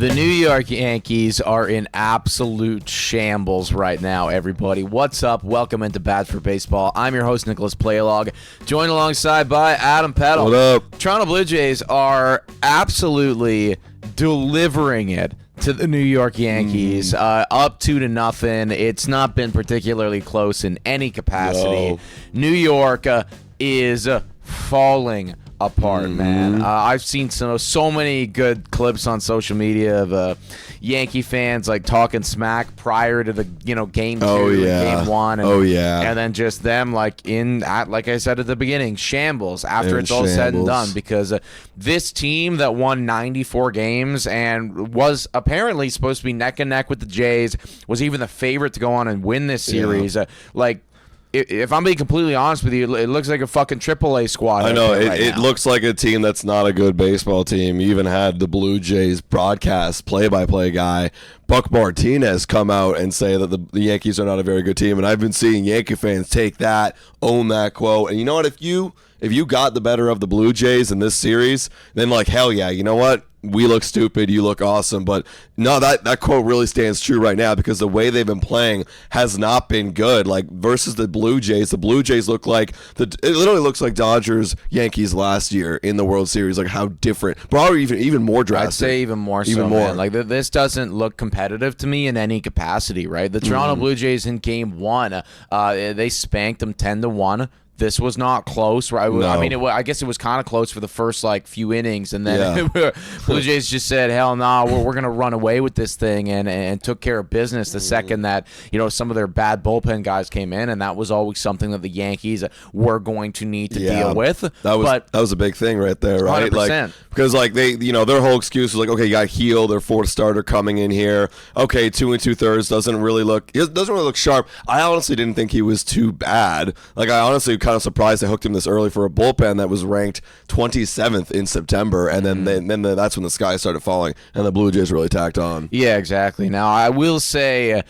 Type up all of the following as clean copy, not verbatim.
The New York Yankees are in absolute shambles right now, everybody. What's up? Welcome into Bad for Baseball. I'm your host, Nicholas Playlog, joined alongside by Adam Peddle. What up? Toronto Blue Jays are absolutely delivering it to the New York Yankees, up 2-0. It's not been particularly close in any capacity. No. New York is falling apart, man. I've seen so many good clips on social media of Yankee fans like talking smack prior to the game 2 game 1. And then just them like I said at the beginning, shambles after it's all said and done, because this team that won 94 games and was apparently supposed to be neck and neck with the Jays, was even the favorite to go on and win this series. If I'm being completely honest with you, it looks like a fucking AAA squad. I know. It looks like a team that's not a good baseball team. You even had the Blue Jays broadcast play-by-play guy, Buck Martinez, come out and say that the Yankees are not a very good team. And I've been seeing Yankee fans take that, own that quote. And you know what? If you got the better of the Blue Jays in this series, then hell yeah, you know what? We look stupid, you look awesome. But no, that quote really stands true right now, because the way they've been playing has not been good. Versus the Blue Jays look like it literally looks like Dodgers Yankees last year in the World Series. Like how different, probably even more drastic. I'd say even more. Man. This doesn't look competitive to me in any capacity, right? The Toronto Blue Jays in Game 1, they spanked them 10-1. This was not close, right? No. I mean, I guess it was kind of close for the first few innings, and then Blue Jays just said, "Hell no, we're going to run away with this thing," and took care of business the second that some of their bad bullpen guys came in, and that was always something that the Yankees were going to need to deal with. That was a big thing right there, right? 100%. Because they, their whole excuse was okay, you got Heel, their fourth starter coming in here. Okay, 2 2/3 doesn't really look sharp. I honestly didn't think he was too bad. I honestly kind of surprised they hooked him this early for a bullpen that was ranked 27th in September, and then that's when the sky started falling and the Blue Jays really tacked on. Yeah, exactly. Now I will say,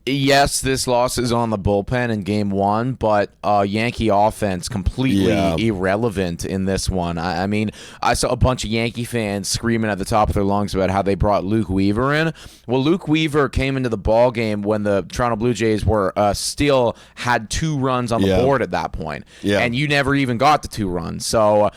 yes, this loss is on the bullpen in Game 1, but Yankee offense completely irrelevant in this one. I mean, I saw a bunch of Yankee fans screaming at the top of their lungs about how they brought Luke Weaver in. Well, Luke Weaver came into the ball game when the Toronto Blue Jays were still had 2 runs on the board at that point, and you never even got the 2 runs. So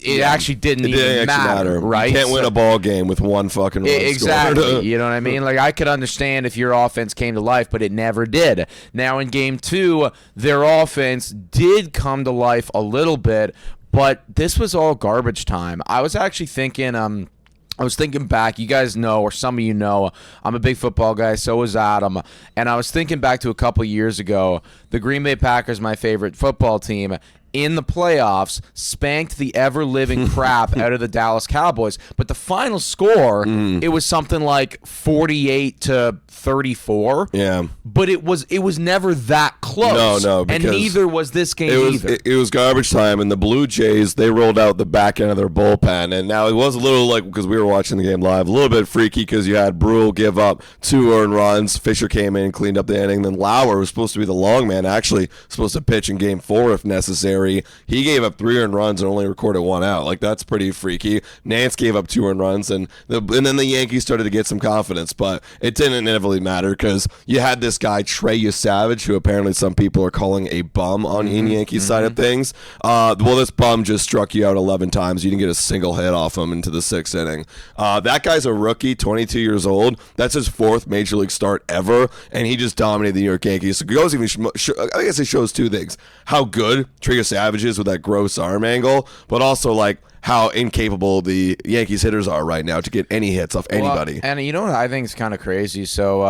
it actually didn't even matter, right? You can't win a ball game with 1 fucking run exactly. scored. You know what I mean? I could understand if your offense came to life, but it never did. Now in Game 2, their offense did come to life a little bit, but this was all garbage time. I was actually thinking, I was thinking back, you guys know, or some of you know, I'm a big football guy, so is Adam, and I was thinking back to a couple years ago. The Green Bay Packers, my favorite football team, in the playoffs, spanked the ever-living crap out of the Dallas Cowboys. But the final score, it was something like 48-34. Yeah. But it was never that close. No, and neither was this game either. It was garbage time, and the Blue Jays, they rolled out the back end of their bullpen. And now it was a little, because we were watching the game live, a little bit freaky, because you had Brule give up 2 earned runs. Fisher came in and cleaned up the inning. Then Lauer was supposed to be the long man, actually supposed to pitch in Game 4 if necessary. He gave up 3 earned runs and only recorded 1 out. That's pretty freaky. Nance gave up 2 earned runs, and then the Yankees started to get some confidence, but it didn't inevitably matter, because you had this guy Trey Savage, who apparently some people are calling a bum on the Yankees side of things. This bum just struck you out 11 times. You didn't get a single hit off him into the 6th inning. That guy's a rookie, 22 years old. That's his 4th major league start ever, and he just dominated the New York Yankees. So I guess it shows 2 things: how good Trey Savage is with that gross arm angle, but also how incapable the Yankees hitters are right now to get any hits off anybody. Well, and you know what I think is kind of crazy? So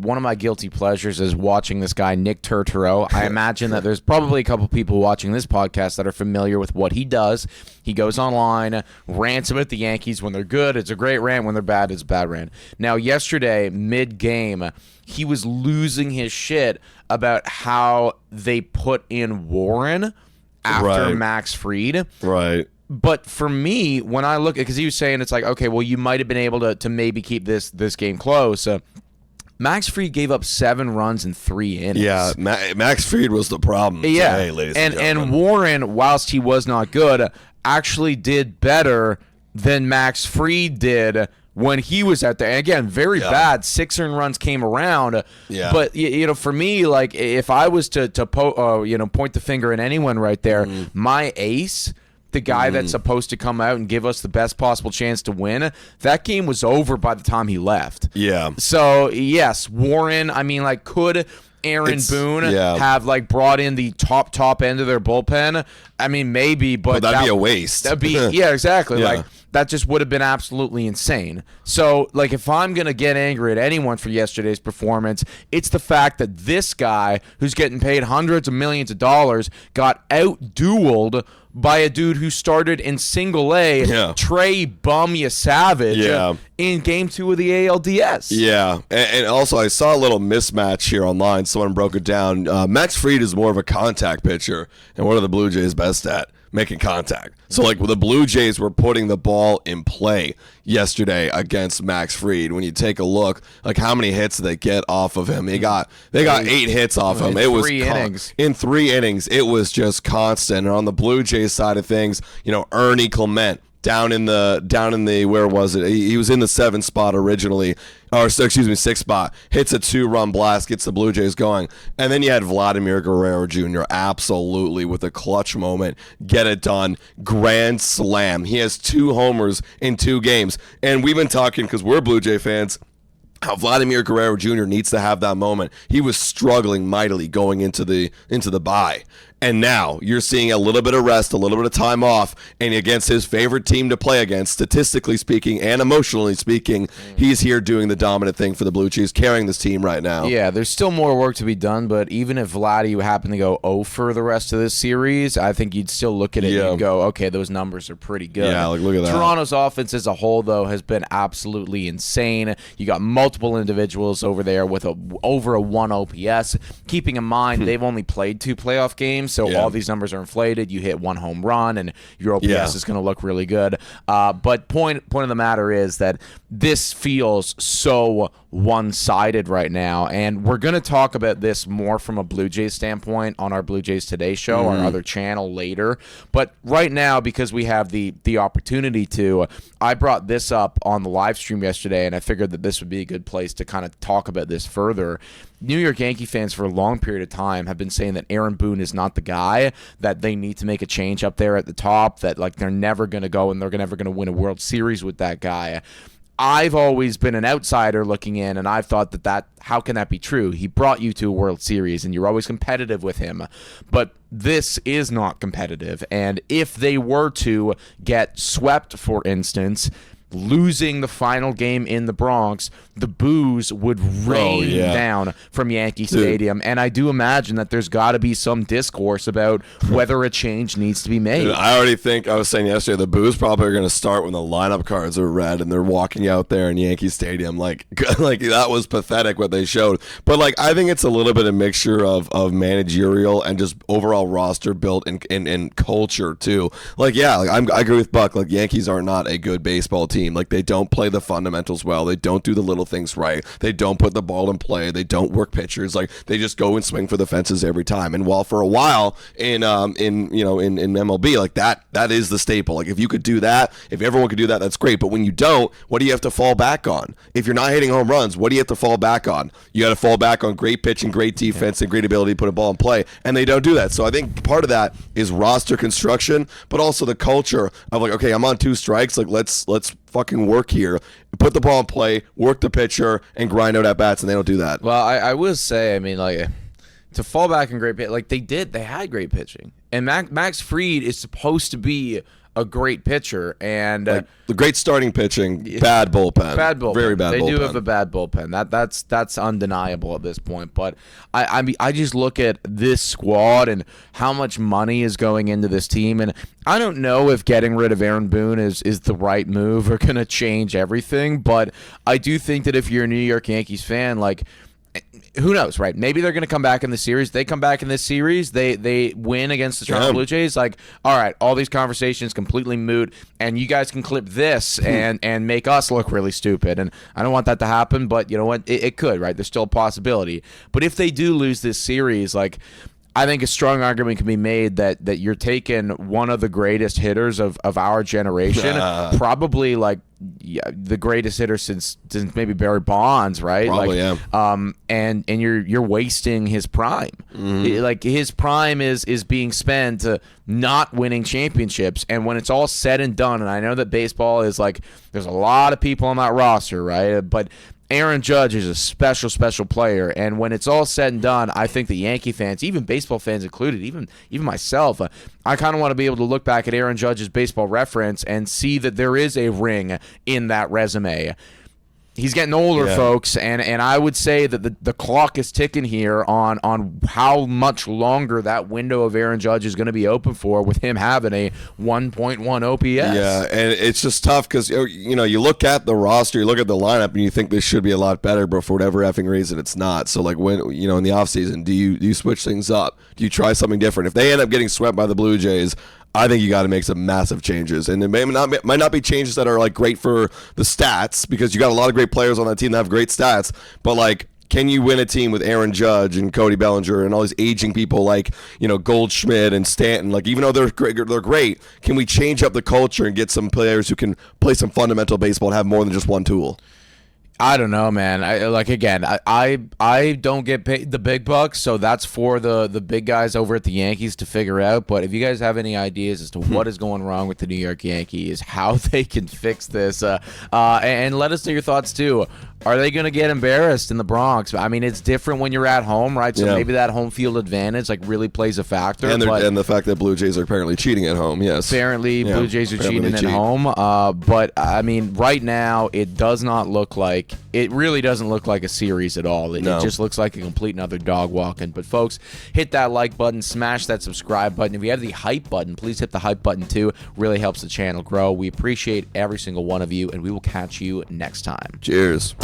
one of my guilty pleasures is watching this guy, Nick Turturro. I imagine that there's probably a couple people watching this podcast that are familiar with what he does. He goes online, rants about the Yankees. When they're good, it's a great rant. When they're bad, it's a bad rant. Now, yesterday, mid-game, he was losing his shit about how they put in Warren after Max Fried. Right. But for me, when I look, because he was saying it's okay, well, you might have been able to maybe keep this game close. Max Fried gave up 7 runs in 3 innings. Yeah, Max Fried was the problem. Yeah, today, ladies and gentlemen. And Warren, whilst he was not good, actually did better than Max Fried did when he was out there. And again, very bad. 6 earned runs came around. Yeah. But for me, like if I was to point the finger at anyone right there, my ace, the guy that's supposed to come out and give us the best possible chance to win, that game was over by the time he left. Yeah. So yes, Warren. I mean, like, could Aaron Boone have like brought in the top end of their bullpen? I mean, maybe, but that'd be a waste. That'd be exactly. Like that just would have been absolutely insane. So like if I'm gonna get angry at anyone for yesterday's performance, it's the fact that this guy who's getting paid hundreds of millions of dollars got out-dueled by a dude who started in single A, Trey Bumya Savage, in game 2 of the ALDS. Yeah, and also I saw a little mismatch here online. Someone broke it down. Max Fried is more of a contact pitcher, and what are the Blue Jays best at? Making contact. So like the Blue Jays were putting the ball in play yesterday against Max Fried. When you take a look, like how many hits did they get off of him? They got 8 hits off him. It was 3 innings. In 3 innings, it was just constant. And on the Blue Jays side of things, Ernie Clement down in the where was it? He was in the 7th spot originally, or excuse me, 6th spot. Hits a 2-run blast, gets the Blue Jays going, and then you had Vladimir Guerrero Jr. absolutely with a clutch moment, get it done, grand slam. He has 2 homers in 2 games, and we've been talking because we're Blue Jay fans, how Vladimir Guerrero Jr. needs to have that moment. He was struggling mightily going into the bye. And now you're seeing a little bit of rest, a little bit of time off, and against his favorite team to play against, statistically speaking and emotionally speaking, he's here doing the dominant thing for the Blue Jays, carrying this team right now. Yeah, there's still more work to be done, but even if Vladdy happened to go 0 for the rest of this series, I think you'd still look at it and go, okay, those numbers are pretty good. Yeah, like look at that. Toronto's offense as a whole, though, has been absolutely insane. You got multiple individuals over there with over a 1 OPS. Keeping in mind, they've only played 2 playoff games, so all these numbers are inflated. You hit 1 home run, and your OPS is going to look really good. But point of the matter is that this feels so one-sided right now, and we're going to talk about this more from a Blue Jays standpoint on our Blue Jays Today show, our other channel later. But right now, because we have the opportunity to, I brought this up on the live stream yesterday, and I figured that this would be a good place to kind of talk about this further. New York Yankee fans for a long period of time have been saying that Aaron Boone is not the guy, that they need to make a change up there at the top, that like they're never going to go and they're never going to win a World Series with that guy. I've always been an outsider looking in, and I've thought that how can that be true? He brought you to a World Series, and you're always competitive with him. But this is not competitive, and if they were to get swept, for instance, losing the final game in the Bronx, the boos would rain down from Yankee Stadium. And I do imagine that there's got to be some discourse about whether a change needs to be made. Dude, I already think, I was saying yesterday, the boos probably are going to start when the lineup cards are read and they're walking out there in Yankee Stadium. Like that was pathetic what they showed. But like I think it's a little bit of mixture of managerial and just overall roster built and culture too. Like, I agree with Buck. Like, Yankees are not a good baseball team. Like, they don't play the fundamentals well. They don't do the little things right. They don't put the ball in play. They don't work pitchers. Like, they just go and swing for the fences every time. And while for a while in MLB, like that is the staple. Like, if you could do that, if everyone could do that, that's great. But when you don't, what do you have to fall back on? If you're not hitting home runs, what do you have to fall back on? You got to fall back on great pitching, great defense, and great ability to put a ball in play. And they don't do that. So I think part of that is roster construction, but also the culture of like, okay, I'm on 2 strikes. Like, let's fucking work here, put the ball in play, work the pitcher, and grind out at bats, and they don't do that. Well, I will say, I mean, like, to fall back in great pitching, like they had great pitching, and Max Fried is supposed to be a great pitcher, and like, the great starting pitching, bad bullpen, very bad. They bullpen. do have a bad bullpen. That's undeniable at this point. But I mean, I just look at this squad and how much money is going into this team, and I don't know if getting rid of Aaron Boone is the right move or going to change everything. But I do think that if you're a New York Yankees fan, like, who knows, right? Maybe they're going to come back in the series. They come back in this series. They win against the Toronto Blue Jays. Like, all right, all these conversations completely moot, and you guys can clip this and make us look really stupid. And I don't want that to happen, but you know what? It could, right? There's still a possibility. But if they do lose this series, like, I think a strong argument can be made that you're taking one of the greatest hitters of our generation, probably like the greatest hitter since maybe Barry Bonds, right? Probably, and you're wasting his prime. Like his prime is being spent not winning championships, and when it's all said and done, and I know that baseball is like there's a lot of people on that roster, right? But Aaron Judge is a special player, and when it's all said and done, I think the Yankee fans, even baseball fans included, even myself, I kind of want to be able to look back at Aaron Judge's Baseball Reference and see that there is a ring in that resume. He's getting older, folks, and I would say that the clock is ticking here on how much longer that window of Aaron Judge is going to be open for with him having a 1.1 OPS. Yeah, and it's just tough because you look at the roster, you look at the lineup, and you think this should be a lot better, but for whatever effing reason, it's not. So like when in the offseason, do you switch things up? Do you try something different? If they end up getting swept by the Blue Jays, I think you got to make some massive changes, and it might not be changes that are like great for the stats because you got a lot of great players on that team that have great stats. But like, can you win a team with Aaron Judge and Cody Bellinger and all these aging people like Goldschmidt and Stanton? Like, even though they're great, can we change up the culture and get some players who can play some fundamental baseball and have more than just one tool? I don't know, man. I don't get paid the big bucks, so that's for the big guys over at the Yankees to figure out. But if you guys have any ideas as to what is going wrong with the New York Yankees, how they can fix this, and let us know your thoughts too. Are they going to get embarrassed in the Bronx? I mean, it's different when you're at home, right? So maybe that home field advantage really plays a factor. And the fact that Blue Jays are apparently cheating at home, yes. Apparently, Blue Jays are cheating at home. But, I mean, right now, it really doesn't look like a series at all. It just looks like a complete another dog walking. But, folks, hit that like button, smash that subscribe button. If you have the hype button, please hit the hype button too. Really helps the channel grow. We appreciate every single one of you, and we will catch you next time. Cheers.